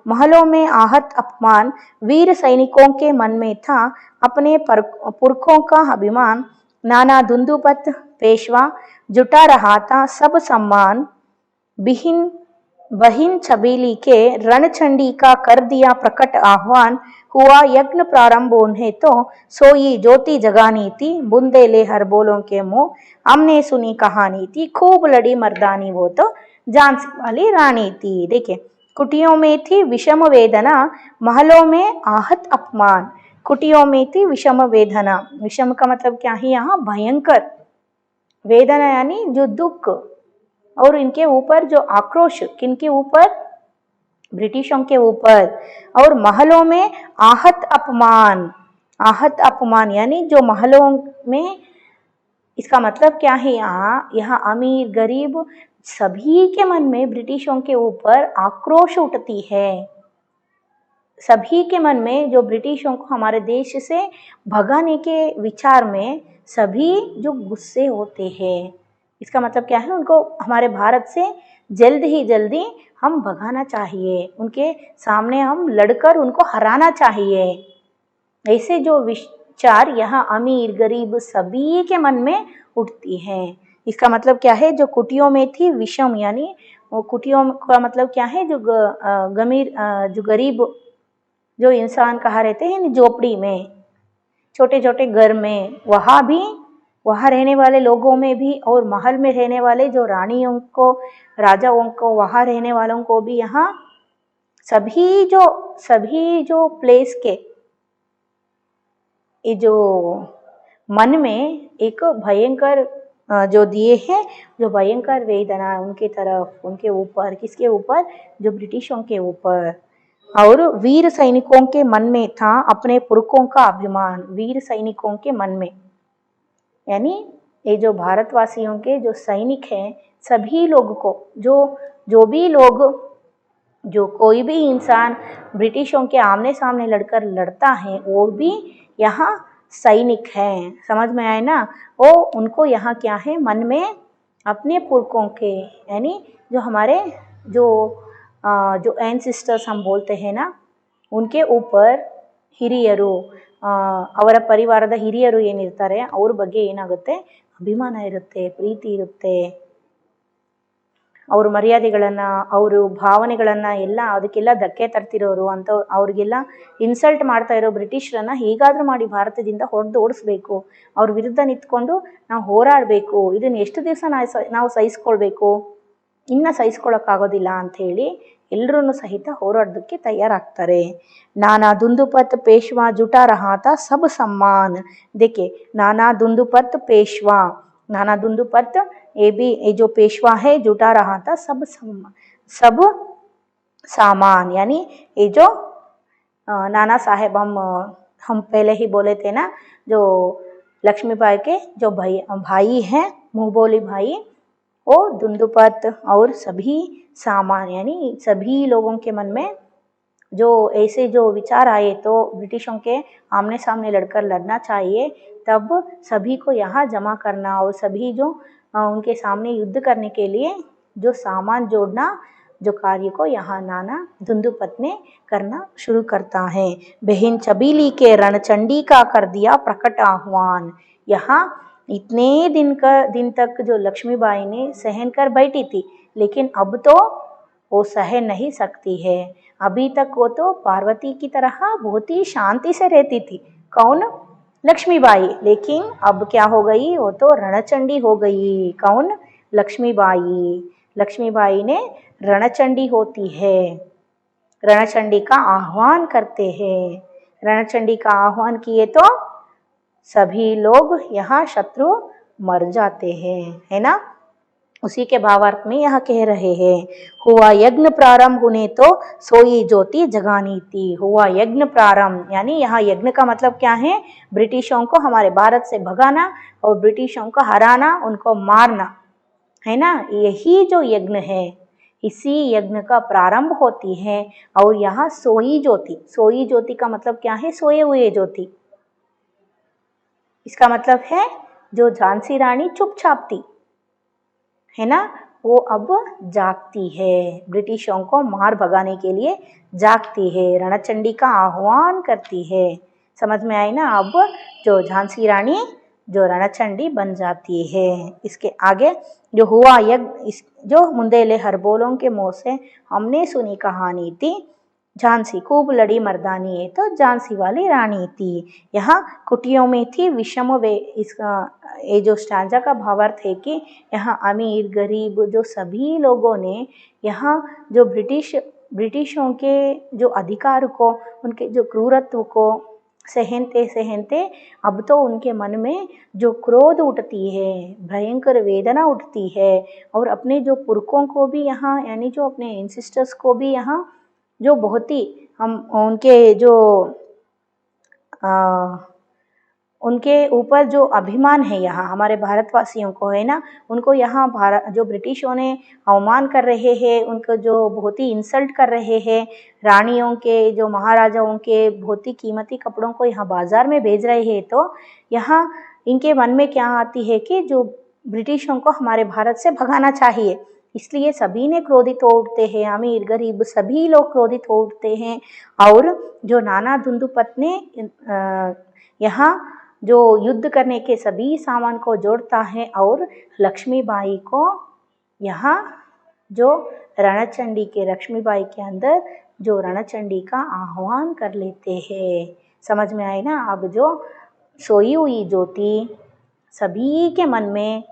महलों में आहत अपमान, वीर सैनिकों के मन में था अपने पुरखों का अभिमान, नाना धुंधुपत पेशवा जुटा रहा था सब सम्मान, बहिन छबीली के रणचंडी का कर दिया प्रकट आह्वान, हुआ यज्ञ प्रारंभ उन्हें तो सोई ज्योति जगानी थी, बुंदेले हर बोलों के मुँह हमने सुनी कहानी थी, खूब लड़ी मर्दानी वो तो झांसी वाली रानी थी. देखिए, कुटियों में थी विषम वेदना, महलों में आहत अपमान. कुटियों में थी विषम वेदना. विषम का मतलब क्या है यहाँ? भयंकर. वेदना यानी जो दुख, और इनके ऊपर जो आक्रोश, किनके ऊपर? ब्रिटिशों के ऊपर. और महलों में आहत अपमान. आहत अपमान यानी जो महलों में, इसका मतलब क्या है यहाँ अमीर गरीब सभी के मन में ब्रिटिशों के ऊपर आक्रोश उठती है. सभी के मन में जो ब्रिटिशों को हमारे देश से भगाने के विचार में सभी जो गुस्से होते हैं, इसका मतलब क्या है? उनको हमारे भारत से जल्द ही जल्दी हम भगाना चाहिए, उनके सामने हम लड़कर उनको हराना चाहिए. ऐसे जो विचार यहाँ अमीर गरीब सभी के मन में उठती हैं. इसका मतलब क्या है? जो कुटियों में थी विषम, यानी वो कुटियों का मतलब क्या है? जो जो गरीब जो इंसान कहाँ रहते हैं? झोपड़ी में, छोटे छोटे घर में, वहाँ रहने वाले लोगों में भी, और महल में रहने वाले जो रानियों को, राजाओं को, वहाँ रहने वालों को भी, यहाँ सभी जो प्लेस के ये जो मन में एक भयंकर जो दिए हैं, जो भयंकर वेदना उनके तरफ, उनके ऊपर, किसके ऊपर? जो ब्रिटिशों के ऊपर. और वीर सैनिकों के मन में था अपने पुरखों का अभिमान. वीर सैनिकों के मन में यानी ये जो भारतवासियों के जो सैनिक हैं, सभी लोग को, जो भी लोग, जो कोई भी इंसान ब्रिटिशों के आमने सामने लड़कर लड़ता है, वो भी यहाँ सैनिक हैं. समझ में आए ना. वो उनको यहाँ क्या है? मन में अपने पुरखों के, यानी जो हमारे जो एंसिस्टर्स हम बोलते हैं ना, उनके ऊपर ಹಿರಿಯರು, ಅವರ ಪರಿವಾರದ ಹಿರಿಯರು ಏನಿರ್ತಾರೆ ಅವ್ರ ಬಗ್ಗೆ ಏನಾಗುತ್ತೆ? ಅಭಿಮಾನ ಇರುತ್ತೆ, ಪ್ರೀತಿ ಇರುತ್ತೆ. ಅವ್ರ ಮರ್ಯಾದೆಗಳನ್ನು, ಅವರು ಭಾವನೆಗಳನ್ನು ಎಲ್ಲ ಅದಕ್ಕೆಲ್ಲ ಧಕ್ಕೆ ತರ್ತಿರೋರು ಅಂತ, ಅವ್ರಿಗೆಲ್ಲ ಇನ್ಸಲ್ಟ್ ಮಾಡ್ತಾ ಇರೋ ಬ್ರಿಟಿಷರನ್ನು ಹೇಗಾದರೂ ಮಾಡಿ ಭಾರತದಿಂದ ಓಡಿಸ್ಬೇಕು, ಅವ್ರ ವಿರುದ್ಧ ನಿಂತ್ಕೊಂಡು ನಾವು ಹೋರಾಡಬೇಕು. ಇದನ್ನು ಎಷ್ಟು ದಿವಸ ನಾವು ಸಹಿಸ್ಕೊಳ್ಬೇಕು? ಇನ್ನು ಸಹಿಸ್ಕೊಳ್ಳೋಕ್ಕಾಗೋದಿಲ್ಲ ಅಂಥೇಳಿ ಎಲ್ಲರೂ ಸಹಿತ ಹೋರಾಡೋದಕ್ಕೆ ತಯಾರಾಗ್ತಾರೆ. नाना धुंधुपत पेशवा जुटा रहा था सब सम्मान. देखिए, नाना धुंधुपत पेशवा, नाना धुंधुपत ये जो पेशवा है, जुटा रहा था सब सामान, यानी ये जो नाना साहेब, हम पहले ही बोले थे ना, जो लक्ष्मीबाई के जो भाई हैं, मुंहबोली भाई, वो धुंधुपत और सभी सामान, यानी सभी लोगों के मन में जो ऐसे जो विचार आए तो ब्रिटिशों के आमने सामने लड़कर लड़ना चाहिए, तब सभी को यहाँ जमा करना और सभी जो उनके सामने युद्ध करने के लिए जो सामान जोड़ना, जो कार्य को यहाँ नाना धुंधुपत ने करना शुरू करता है. बहन छबीली के रणचंडी का कर दिया प्रकट आह्वान. यहाँ इतने दिन तक जो लक्ष्मीबाई ने सहन कर बैठी थी, लेकिन अब तो वो सह नहीं सकती है. अभी तक वो तो पार्वती की तरह बहुत ही शांति से रहती थी. कौन? लक्ष्मीबाई, लेकिन अब क्या हो गई, वो तो रणचंडी हो गई। कौन? लक्ष्मीबाई। लक्ष्मीबाई ने रणचंडी होती है, रणचंडी का आह्वान करते हैं। रणचंडी का आह्वान किए तो सभी लोग यहाँ शत्रु मर जाते हैं, है ना। उसी के भावार्थ में यह कह रहे हैं, हुआ यज्ञ प्रारंभ होने तो सोई ज्योति जगानी थी। हुआ यज्ञ प्रारंभ, यानी यहाँ यज्ञ का मतलब क्या है, ब्रिटिशों को हमारे भारत से भगाना और ब्रिटिशों को हराना, उनको मारना, है ना। यही जो यज्ञ है, इसी यज्ञ का प्रारंभ होती है। और यहाँ सोई ज्योति, सोई ज्योति का मतलब क्या है, सोए हुए ज्योति। इसका मतलब है जो झांसी रानी चुपचाप थी, है ना, वो अब जागती है, ब्रिटिशों को मार भगाने के लिए जागती है, रणचंडी का आह्वान करती है। समझ में आई ना। अब जो झांसी रानी जो रणचंडी बन जाती है। इसके आगे जो हुआ यज्ञ, जो मुंदेले हरबोलों के मुंह से हमने सुनी कहानी थी, झांसी खूब लड़ी मर्दानी है तो झांसी वाली रानी थी। यहाँ कुटियों में थी विषम वे। इसका ये जो स्टांजा का भावार्थ है कि यहाँ अमीर गरीब जो सभी लोगों ने यहाँ जो ब्रिटिशों के जो अधिकार को, उनके जो क्रूरत्व को सहनते सहनते अब तो उनके मन में जो क्रोध उठती है, भयंकर वेदना उठती है, और अपने जो पुरखों को भी यहाँ, यानी जो अपने एंसेस्टर्स को भी यहाँ जो बहुत ही हम उनके जो उनके ऊपर जो अभिमान है यहाँ हमारे भारतवासियों को, है ना, उनको यहाँ भारत जो ब्रिटिशों ने अवमान कर रहे हैं, उनको जो बहुत ही इंसल्ट कर रहे हैं, रानियों के जो महाराजाओं के बहुत ही कीमती कपड़ों को यहाँ बाजार में भेज रहे हैं, तो यहाँ इनके मन में क्या आती है कि जो ब्रिटिशों को हमारे भारत से भगाना चाहिए, इसलिए सभी ने क्रोधित हो उठते हैं, अमीर गरीब सभी लोग क्रोधित हो उठते हैं। और जो नाना धुंदुपत ने यहाँ जो युद्ध करने के सभी सामान को जोड़ता है और लक्ष्मीबाई को यहाँ जो रणचंडी के लक्ष्मीबाई के अंदर जो रणचंडी का आह्वान कर लेते हैं। समझ में आए ना। अब जो सोई हुई ज्योति सभी के मन में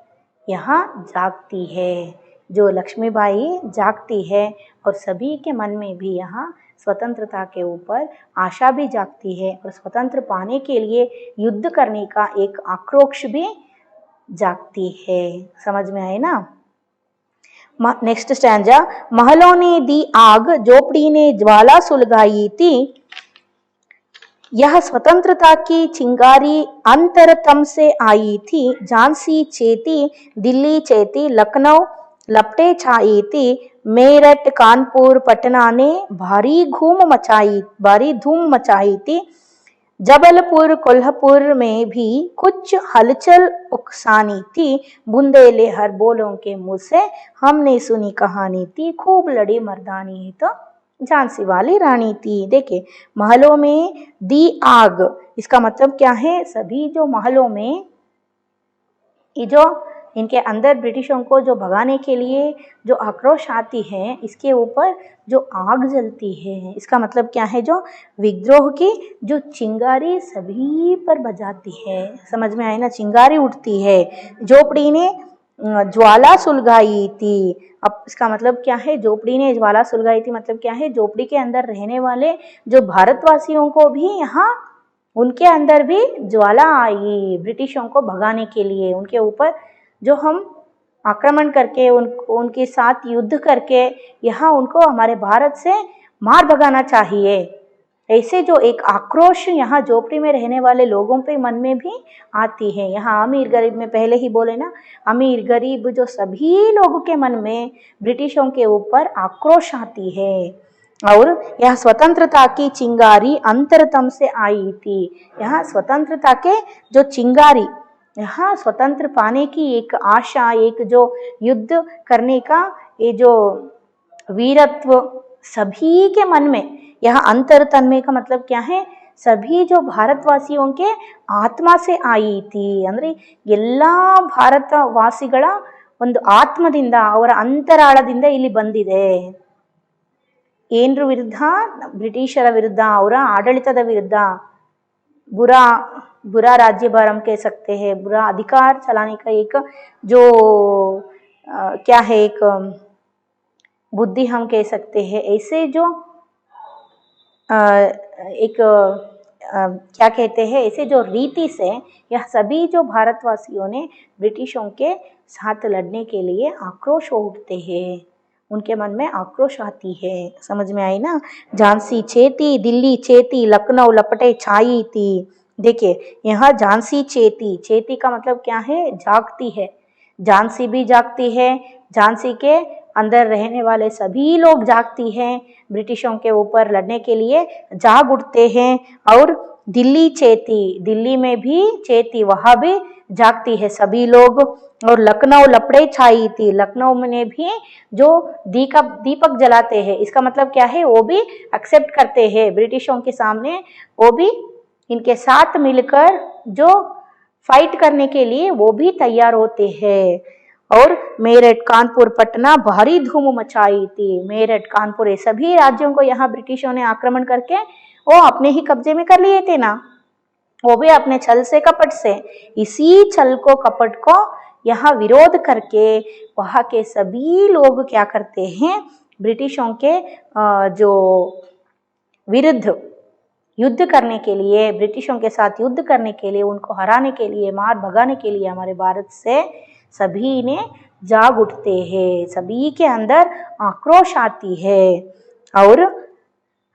यहाँ जागती है, जो लक्ष्मीबाई जागती है और सभी के मन में भी यहाँ स्वतंत्रता के ऊपर आशा भी जागती है और स्वतंत्र पाने के लिए युद्ध करने का एक आक्रोश भी जागती है। समझ में आए ना। नेक्स्ट स्टैंजा, महलों ने दी आग झोपड़ी ने ज्वाला सुलगाई थी, यह स्वतंत्रता की चिंगारी अंतरतम से आई थी, झांसी चेती दिल्ली चेती लखनऊ लपटे छाई थी, मेरठ कानपुर पटना ने भारी धूम मचाई थी, जबलपुर कोल्हापुर में भी कुछ हलचल उकसानी थी, बुंदेले हर बोलों के मुंह से हमने सुनी कहानी थी, खूब लड़ी मर्दानी है तो झांसी वाली रानी थी। देखिए, महलों में दी आग, इसका मतलब क्या है, सभी जो महलों में ये जो इनके अंदर ब्रिटिशों को जो भगाने के लिए जो आक्रोश आती है, इसके ऊपर जो आग जलती है, इसका मतलब क्या है, जो विद्रोह की जो चिंगारी सभी पर बजाती है। समझ में आए ना, चिंगारी उठती है। झोपड़ी ने ज्वाला सुलगाई थी। अब इसका मतलब क्या है, झोपड़ी ने ज्वाला सुलगाई थी मतलब क्या है, झोपड़ी के अंदर रहने वाले जो भारतवासियों को भी यहाँ उनके अंदर भी ज्वाला आई, ब्रिटिशों को भगाने के लिए उनके ऊपर जो हम आक्रमण करके उनके साथ युद्ध करके यहाँ उनको हमारे भारत से मार भगाना चाहिए। ऐसे जो एक आक्रोश यहाँ झोपड़ी में रहने वाले लोगों पे मन में भी आती है। यहाँ अमीर गरीब में पहले ही बोले ना, अमीर गरीब जो सभी लोगों के मन में ब्रिटिशों के ऊपर आक्रोश आती है। और यह स्वतंत्रता की चिंगारी अंतरतम से आई थी। यहाँ स्वतंत्रता के जो चिंगारी, यहाँ स्वतंत्र पाने की एक आशा, एक जो युद्ध करने का ये जो वीरत्व सभी के मन में, यहाँ अंतरतन्मे का मतलब क्या है, सभी जो भारतवासियों के आत्मा से आई थी। ಅಂದ್ರೆ ಎಲ್ಲಾ ಭಾರತವಾಸಿಗಳ ಒಂದು ಆತ್ಮದಿಂದ ಅವರ ಅಂತರಾಳದಿಂದ ಇಲ್ಲಿ ಬಂದಿದೆ. ಏನರ ವಿರುದ್ಧ, ಬ್ರಿಟಿಷರ ವಿರುದ್ಧ, ಅವರ ಆಡಳಿತದ ವಿರುದ್ಧ, बुरा बुरा राज्यभार हम कह सकते हैं, बुरा अधिकार चलाने का एक जो क्या है, एक बुद्धि हम कह सकते हैं। ऐसे जो एक क्या कहते हैं, ऐसे जो रीति से यह सभी जो भारतवासियों ने ब्रिटिशों के साथ लड़ने के लिए आक्रोश उठते हैं, उनके मन में आक्रोश आती है। समझ में आई ना। झांसी चेती, दिल्ली चेती, लखनऊ लपटे छाई थी। देखिए यहाँ झांसी चेती, चेती का मतलब क्या है, जागती है। झांसी भी जागती है, झांसी के अंदर रहने वाले सभी लोग जागती हैं, ब्रिटिशों के ऊपर लड़ने के लिए जाग उठते हैं। और दिल्ली चेती, दिल्ली में भी चेती, वहाँ भी जागती है सभी लोग। और लखनऊ लपड़े छाई थी, लखनऊ में भी जो दीपक जलाते हैं, इसका मतलब क्या है, वो भी एक्सेप्ट करते हैं ब्रिटिशों के सामने, वो भी इनके साथ मिलकर जो फाइट करने के लिए वो भी तैयार होते हैं। और मेरठ कानपुर पटना भारी धूम मचाई थी। मेरठ कानपुर ये सभी राज्यों को यहाँ ब्रिटिशों ने आक्रमण करके वो अपने ही कब्जे में कर लिए थे ना, वो भी अपने छल से कपट से। इसी छल को कपट को यहाँ विरोध करके वहाँ के सभी लोग क्या करते हैं, ब्रिटिशों के जो विरुद्ध युद्ध करने के लिए, ब्रिटिशों के साथ युद्ध करने के लिए, उनको हराने के लिए, मार भगाने के लिए हमारे भारत से सभी ने जाग उठते हैं, सभी के अंदर आक्रोश आती है। और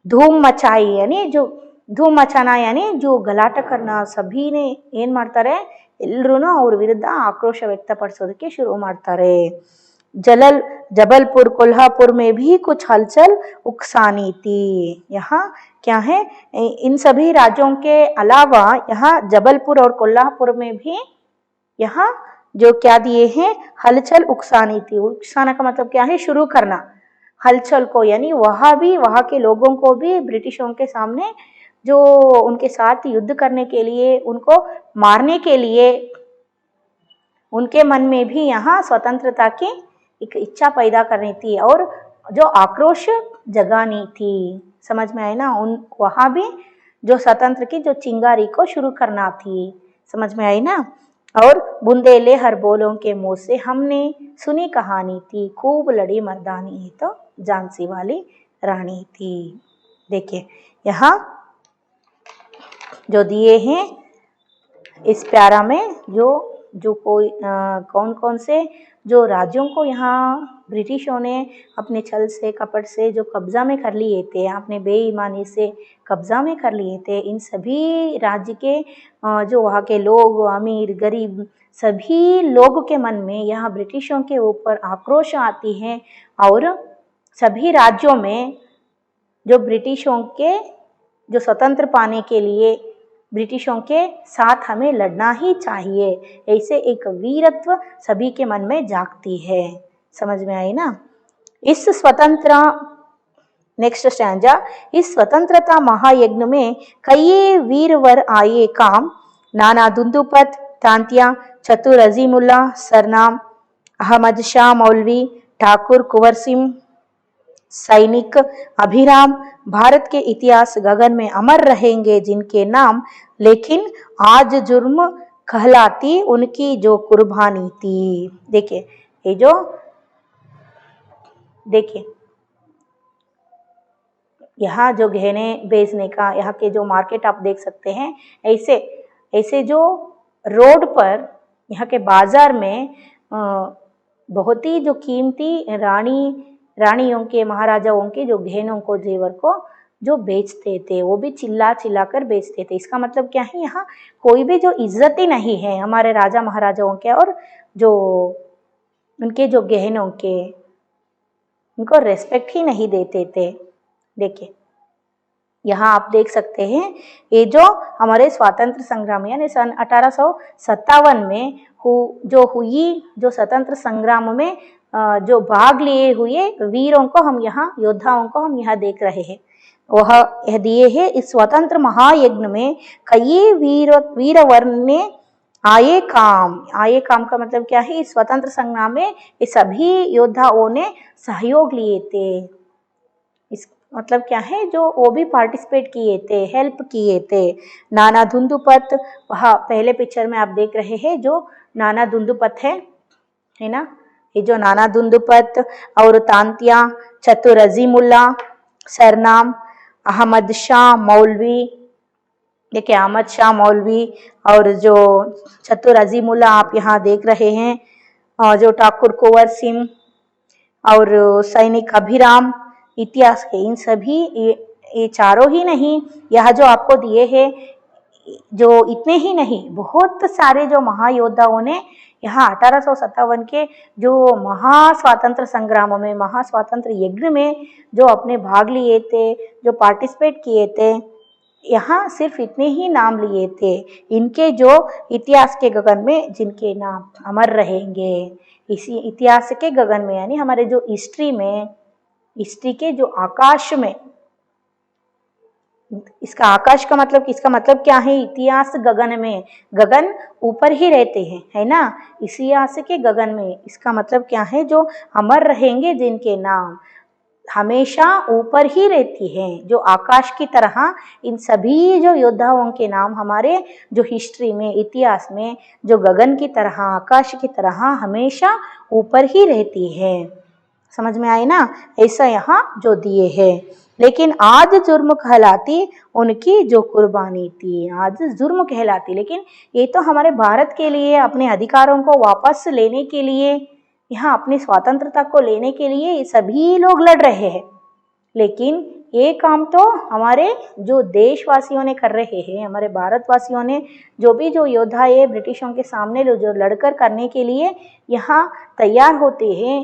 धूम मचाई यानी जो धूम मचाना यानी जो गलाಟ करना, सभी ने ಏನು ಮಾಡ್ತಾರೆ, ಎಲ್ಲರೂ ಅವ್ರ ವಿರುದ್ಧ ಆಕ್ರೋಶ ವ್ಯಕ್ತಪಡಿಸೋದಕ್ಕೆ ಶುರು ಮಾಡ್ತಾರೆ। जबलपुर कोल्हापुर में भी कुछ हलचल उकसानी थी। यहाँ क्या है, इन सभी राज्यों के अलावा यहाँ जबलपुर और कोल्हापुर में भी यहाँ जो क्या दिए हैं, हलचल उकसानी थी। उकसाना का मतलब क्या है, शुरू करना हलचल को, यानी वहाँ भी वहाँ के लोगों को भी ब्रिटिशों के सामने जो उनके साथ युद्ध करने के लिए, उनको मारने के लिए, उनके मन में भी यहाँ स्वतंत्रता की एक इच्छा पैदा करनी थी और जो आक्रोश जगानी थी। समझ में आए ना। उन वहाँ भी जो स्वतंत्र की जो चिंगारी को शुरू करना थी। समझ में आई ना। और बुंदेले हर बोलों के मुंह से हमने सुनी कहानी थी, खूब लड़ी मर्दानी है तो झांसी वाली रानी थी। देखिए यहाँ जो दिए हैं इस प्यारा में जो कोई कौन कौन से जो राज्यों को यहाँ ब्रिटिशों ने अपने छल से कपट से जो कब्जा में कर लिए थे, अपने बेईमानी से कब्जा में कर लिए थे, इन सभी राज्य के जो वहाँ के लोग, अमीर गरीब, सभी लोगों के मन में यहाँ ब्रिटिशों के ऊपर आक्रोश आती है। और सभी राज्यों में जो ब्रिटिशों के जो स्वतंत्र पाने के लिए ब्रिटिशों के साथ हमें लड़ना ही चाहिए, ऐसे एक वीरत्व सभी के मन में जागती है। समझ में आई ना। इस स्वतंत्र नेक्स्ट स्टैंजा, इस स्वतंत्रता महायज्ञ में कई वीरवर आए काम, नाना दुंदुपत, तांतिया, चतुर अजीमुल्ला, सरनाम, अहमद शाह मौलवी, ठाकुर कुंवर सिंह, सैनिक, अभिराम, भारत के इतिहास गगन में अमर रहेंगे जिनके नाम, लेकिन आज जुर्म कहलाती उनकी जो कुर्बानी थी। देखिए ये जो देखिए यहाँ जो गहने बेचने का यहाँ के जो मार्केट आप देख सकते हैं, ऐसे ऐसे जो रोड पर यहाँ के बाजार में बहुत ही जो कीमती रानियों के, महाराजाओं के जो गहनों को, जेवर को जो बेचते थे, वो भी चिल्ला चिल्ला कर बेचते थे। इसका मतलब क्या है, यहाँ कोई भी जो इज्जत ही नहीं है हमारे राजा महाराजाओं के, और जो उनके जो गहनों के, उनको रेस्पेक्ट ही नहीं देते थे। देखिए यहाँ आप देख सकते हैं, ये जो हमारे स्वातंत्र संग्राम यानी सन 1857 में जो स्वतंत्र संग्राम में जो भाग लिए हुए वीरों को हम यहाँ, योद्धाओं को हम यहाँ देख रहे हैं। वह यह दिए है, इस स्वतंत्र महायज्ञ में कई वीरवर ने आए काम का मतलब क्या है, इस स्वतंत्र संग्राम में ये सभी योद्धाओं ने सहयोग लिए थे। मतलब क्या है, जो वो भी पार्टिसिपेट किए थे, हेल्प किए थे। नाना धुंदुपत, वहाँ पहले पिक्चर में आप देख रहे हैं जो नाना धुंदुपत है ना, ये जो नाना धुंदुपत और तांतिया, चतुर अजीमुल्ला, सरनाम, अहमद शाह मौलवी, देखिए अहमद शाह मौलवी, और जो चतुर अजीमुल्ला आप यहाँ देख रहे हैं, और जो ठाकुर कुंवर सिंह और सैनिक अभिराम, इतिहास के इन सभी ये चारों ही नहीं, यह जो आपको दिए हैं, जो इतने ही नहीं, बहुत सारे जो महायोद्धाओं ने यहाँ 1857 के जो महास्वातंत्र संग्राम में, महास्वातंत्र यज्ञ में जो अपने भाग लिए थे, जो पार्टिसिपेट किए थे, यहाँ सिर्फ इतने ही नाम लिए थे। इनके जो इतिहास के गगन में जिनके नाम अमर रहेंगे, इसी इतिहास के गगन में यानी हमारे जो हिस्ट्री में, हिस्ट्री के जो आकाश में, इसका आकाश का मतलब, इसका मतलब क्या है, इतिहास गगन में, गगन ऊपर ही रहते हैं, है ना, इतिहास के गगन में, इसका मतलब क्या है, जो अमर रहेंगे जिनके नाम हमेशा ऊपर ही रहती हैं, जो आकाश की तरह, इन सभी जो योद्धाओं के नाम हमारे जो हिस्ट्री में, इतिहास में, जो गगन की तरह, आकाश की तरह हमेशा ऊपर ही रहती है। समझ में आई ना, ऐसा यहाँ जो दिए हैं। लेकिन आज जुर्म कहलाती उनकी जो कुर्बानी थी, आज जुर्म कहलाती, लेकिन ये तो हमारे भारत के लिए, अपने अधिकारों को वापस लेने के लिए, यहाँ अपनी स्वतंत्रता को लेने के लिए सभी लोग लड़ रहे हैं। लेकिन ये काम तो हमारे जो देशवासियों ने कर रहे हैं, हमारे भारतवासियों ने, जो भी जो योद्धा है ब्रिटिशों के सामने जो लड़कर करने के लिए यहाँ तैयार होते हैं,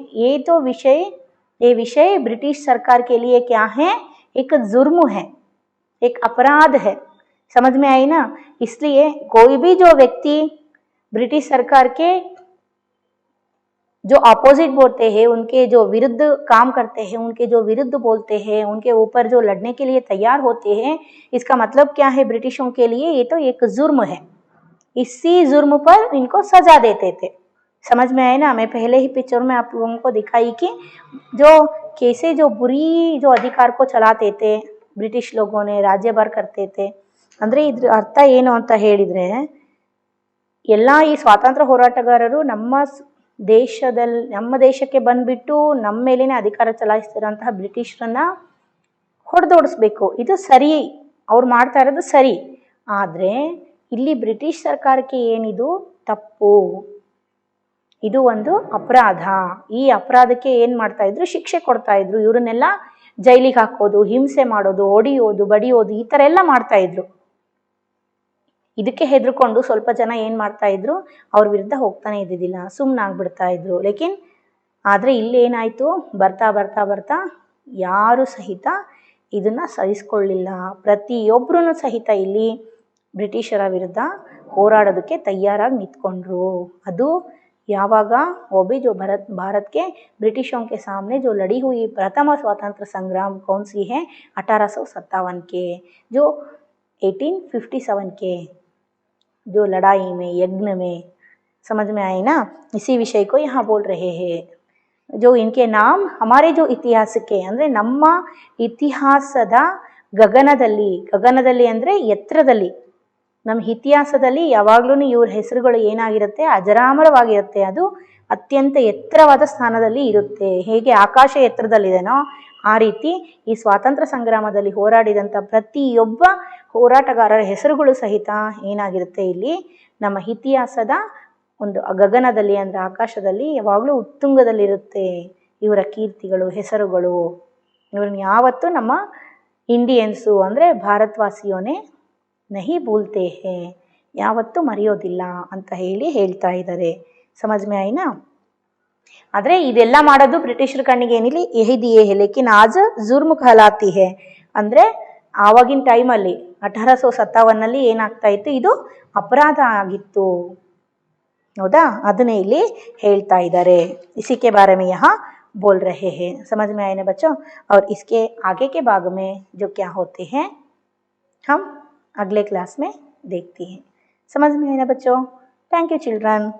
ये विषय ब्रिटिश सरकार के लिए क्या है, एक जुर्म है, एक अपराध है। समझ में आई ना। इसलिए कोई भी जो व्यक्ति ब्रिटिश सरकार के जो अपोजिट बोलते हैं, उनके जो विरुद्ध काम करते हैं, उनके जो विरुद्ध बोलते हैं, उनके ऊपर जो लड़ने के लिए तैयार होते हैं, इसका मतलब क्या है ब्रिटिशों के लिए, ये तो एक जुर्म है। इसी जुर्म पर इनको सजा देते थे। समझ में आए ना। मैं पहले ही पिक्चर में आप लोगों को दिखाई कि जो कैसे जो बुरी जो अधिकार को चलाते थे ब्रिटिश लोगों ने, राज्यभार करते थे। ಅಂದ್ರೆ ಇದ್ರ ಅರ್ಥ ಏನು ಅಂತ ಹೇಳಿದ್ರೆ, ಎಲ್ಲ ಈ ಸ್ವಾತಂತ್ರ್ಯ ಹೋರಾಟಗಾರರು ನಮ್ಮ ದೇಶಕ್ಕೆ ಬಂದ್ಬಿಟ್ಟು ನಮ್ಮ ಮೇಲೇನೆ ಅಧಿಕಾರ ಚಲಾಯಿಸ್ತಿರೋಂತಹ ಬ್ರಿಟಿಷರನ್ನ ಹೊಡೆದೋಡಿಸ್ಬೇಕು, ಇದು ಸರಿ, ಅವ್ರು ಮಾಡ್ತಾ ಇರೋದು ಸರಿ. ಆದರೆ ಇಲ್ಲಿ ಬ್ರಿಟಿಷ್ ಸರ್ಕಾರಕ್ಕೆ ಏನಿದು ತಪ್ಪು, ಇದು ಒಂದು ಅಪರಾಧ. ಈ ಅಪರಾಧಕ್ಕೆ ಏನು ಮಾಡ್ತಾ ಇದ್ರು, ಶಿಕ್ಷೆ ಕೊಡ್ತಾ ಇದ್ರು. ಇವರನ್ನೆಲ್ಲ ಜೈಲಿಗೆ ಹಾಕೋದು, ಹಿಂಸೆ ಮಾಡೋದು, ಹೊಡಿಯೋದು, ಬಡಿಯೋದು, ಈ ಥರ ಎಲ್ಲ ಮಾಡ್ತಾ ಇದ್ರು. ಇದಕ್ಕೆ ಹೆದರ್ಕೊಂಡು ಸ್ವಲ್ಪ ಜನ ಏನು ಮಾಡ್ತಾ ಇದ್ರು, ಅವ್ರ ವಿರುದ್ಧ ಹೋಗ್ತಾನೆ ಇದ್ದಿದ್ದಿಲ್ಲ, ಸುಮ್ಮನಾಗ್ಬಿಡ್ತಾ ಇದ್ರು. ಲೇಕಿನ್ ಆದರೆ ಇಲ್ಲೇನಾಯಿತು, ಬರ್ತಾ ಬರ್ತಾ ಬರ್ತಾ ಯಾರು ಸಹಿತ ಇದನ್ನು ಸಹಿಸ್ಕೊಳ್ಳಿಲ್ಲ. ಪ್ರತಿಯೊಬ್ಬರೂ ಸಹಿತ ಇಲ್ಲಿ ಬ್ರಿಟಿಷರ ವಿರುದ್ಧ ಹೋರಾಡೋದಕ್ಕೆ ತಯಾರಾಗಿ ನಿಂತ್ಕೊಂಡ್ರು. ಅದು यावागा वो भी जो भारत के ब्रिटिशों के सामने जो लड़ी हुई प्रथम स्वतंत्र संग्राम कौन सी है, 1857 के, जो 1857 के जो लड़ाई में, यज्ञ में। समझ में आए ना। इसी विषय को यहाँ बोल रहे हैं। जो इनके नाम हमारे जो इतिहास के ಅಂದರೆ ನಮ್ಮ ಇತಿಹಾಸದ ಗಗನದಲ್ಲಿ ಅಂದರೆ ಎತ್ತರದಲ್ಲಿ, ನಮ್ಮ ಇತಿಹಾಸದಲ್ಲಿ ಯಾವಾಗ್ಲೂ ಇವ್ರ ಹೆಸರುಗಳು ಏನಾಗಿರುತ್ತೆ, ಅಜರಾಮರವಾಗಿರುತ್ತೆ. ಅದು ಅತ್ಯಂತ ಎತ್ತರವಾದ ಸ್ಥಾನದಲ್ಲಿ ಇರುತ್ತೆ. ಹೇಗೆ ಆಕಾಶ ಎತ್ತರದಲ್ಲಿದೆನೋ ಆ ರೀತಿ ಈ ಸ್ವಾತಂತ್ರ್ಯ ಸಂಗ್ರಾಮದಲ್ಲಿ ಹೋರಾಡಿದಂಥ ಪ್ರತಿಯೊಬ್ಬ ಹೋರಾಟಗಾರರ ಹೆಸರುಗಳು ಸಹಿತ ಏನಾಗಿರುತ್ತೆ, ಇಲ್ಲಿ ನಮ್ಮ ಇತಿಹಾಸದ ಒಂದು ಗಗನದಲ್ಲಿ ಅಂದರೆ ಆಕಾಶದಲ್ಲಿ ಯಾವಾಗಲೂ ಉತ್ತುಂಗದಲ್ಲಿರುತ್ತೆ. ಇವರ ಕೀರ್ತಿಗಳು, ಹೆಸರುಗಳು, ಇವ್ರನ್ನ ಯಾವತ್ತೂ ನಮ್ಮ ಇಂಡಿಯನ್ಸು ಅಂದರೆ ಭಾರತವಾಸಿಯೋನೇ ನಹಿ ಭೂಲ್ತೆ ಹೇ, ಯಾವತ್ತೂ ಮರೆಯೋದಿಲ್ಲ ಅಂತ ಹೇಳ್ತಾ ಇದ್ದಾರೆ. ಸಮಜ್ ಮೇ ಆಯ್ನಾ. ಆದರೆ ಇದೆಲ್ಲ ಮಾಡೋದು ಬ್ರಿಟಿಷರ ಕಣ್ಣಿಗೆ ಏನಿಲ್ಲ, ಯಹಿದಿಯೇ ಹೇ ಲೇಕಿನ್ ಆಜ್ ಜುರ್ಮ್ ಕಹಲಾತಿ ಹೇ. ಅಂದರೆ ಆವಾಗಿನ ಟೈಮಲ್ಲಿ 1857ನಲ್ಲಿ ಏನಾಗ್ತಾ ಇತ್ತು, ಇದು ಅಪರಾಧ ಆಗಿತ್ತು. ಹೌದಾ, ಅದನ್ನೇ ಇಲ್ಲಿ ಹೇಳ್ತಾ ಇದ್ದಾರೆ. इसी के बारे में यहाँ बोल रहे हैं. समझ में आए ना बच्चों. और इसके आगे के भाग में जो क्या होते हैं हम अगले क्लास में देखते हैं. समझ में आए ना बच्चों. Thank you children.